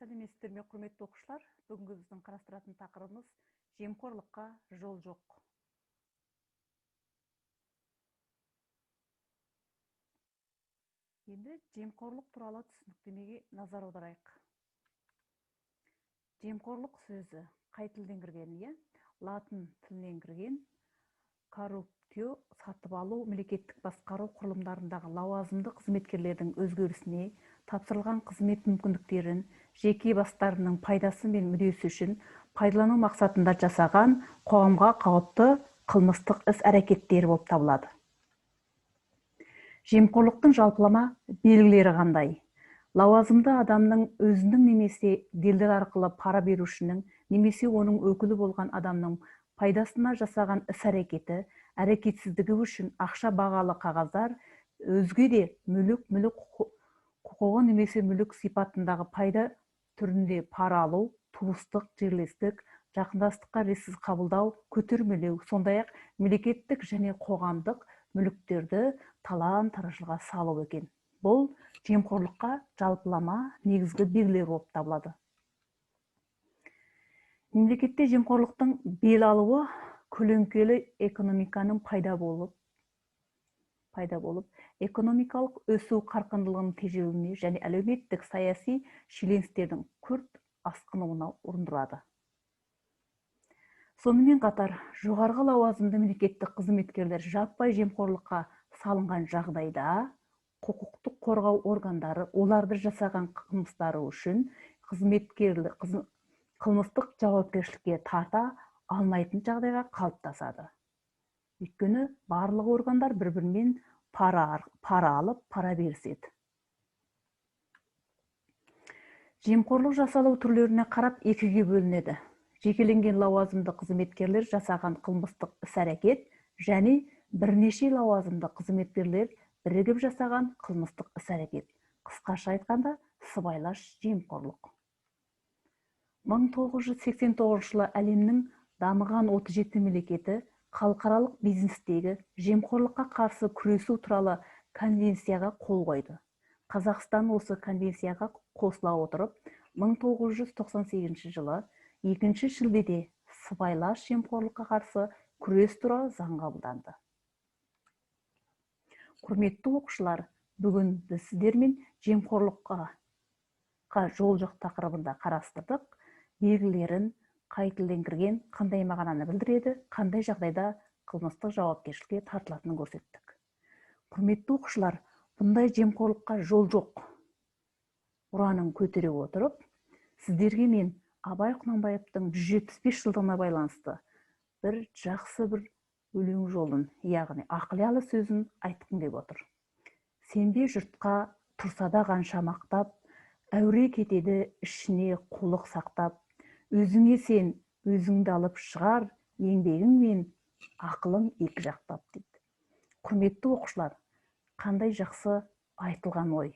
Сәлеметсіздер ме, құрметті оқушылар? Бүгінгі біздің қарастыратын тақырыбымыз жемқорлыққа жол жоқ. Енді жемқорлық туралы түсініктемеге назар аударайық. Жемқорлық сөзі қай тілден кірген? Латын тілінен кірген. Коррупцио, сатып алу, мемлекеттік басқару құрылымдарындағы лауазымды қызметкерлердің өзгерісіне, тапсырылған қызмет мүмкіндіктерін жеке бастарының пайдасы мен мүддесі үшін пайдалану мақсатында жасаған қоғамға қауіпті қылмыстық іс-әрекеттер болып табылады. Жемқорлықтың жалпылама белгілері қандай? Лауазымды адамның өзінің немесе делдал арқылы пара берушінің немесе оның өкілі болған адамның пайдасына жасаған іс-әрекеті, әрекетсіздігі үшін ақша бағалы қағаздар, өзге де мүлік құқығы немесе мүлік сипатындағы пайда түрінде пара алу, туыстық, жерлестік, жақындастыққа ресіз қабылдау, көтермелеу, сондай-ақ мемлекеттік және қоғамдық мүліктерді талан-таражға салу екен. Бұл жемқорлыққа жалпылама негізгі белгілер болып табылады. Мемлекетте жемқорлықтың бел алуы көлеңкелі экономиканың пайда болып, экономикалық өсу қарқындылығының тежеуіне және әлеуметтік саяси шиеленістердің күрт асқынуына ұрындырады. Сонымен қатар, жоғарғы лауазымды мемлекеттік қызметкерлер жаппай жемқорлыққа салынған жағдайда құқықтық қорғау органдары оларды жасаған қылмыстары үшін қылмыстық жауапкершілікке тарта алмайтын жағдайға қалыптасады. Өйткені барлық органдар бір-бірімен пара алып, пара беріседі. Жемқорлық жасалу түрлеріне қарап екіге бөлінеді. Жекеленген лауазымды қызметкерлер жасаған қылмыстық іс-әрекет және бірнеше лауазымды қызметкерлер бірігіп жасаған қылмыстық іс-әрекет. Қысқаша айтқанда, сыбайлас жемқорлық. 1989 жылы әлемнің дамыған 37 мемлекеті халықаралық бизнестегі жемқорлыққа қарсы күресу туралы конвенцияға қол қойды. Қазақстан осы конвенцияға қосыла отырып, 1998 жылы 2 шілдеде сыбайлас жемқорлыққа қарсы күрес туралы заң қабылданды. Құрметті оқушылар, бүгін біз сіздермен жемқорлыққа жол жоқ тақырыбында қарастырдық. Белгілерін, қай тілден кірген, қандай мағынаны білдіреді, қандай жағдайда қылмыстық жауапкершілікке тартылатынын көрсеттік. Құрметті оқушылар, бұндай жемқорлыққа жол жоқ ұранын көтере отырып, сіздерге мен Абай Құнанбаевтың 175 жылдығына байланысты жақсы бір өлең жолын, яғни ақылялы сөзін айтқым келіп отыр. Сенбе жұртқа тұрса да қанша мақтап, әуре кетеді ішіне қулық сақтап, өзіңе сен өзіңді алып шығар, еңбегің мен ақылың екі жақтап дейді. Құрметті оқушылар, қандай жақсы айтылған ой.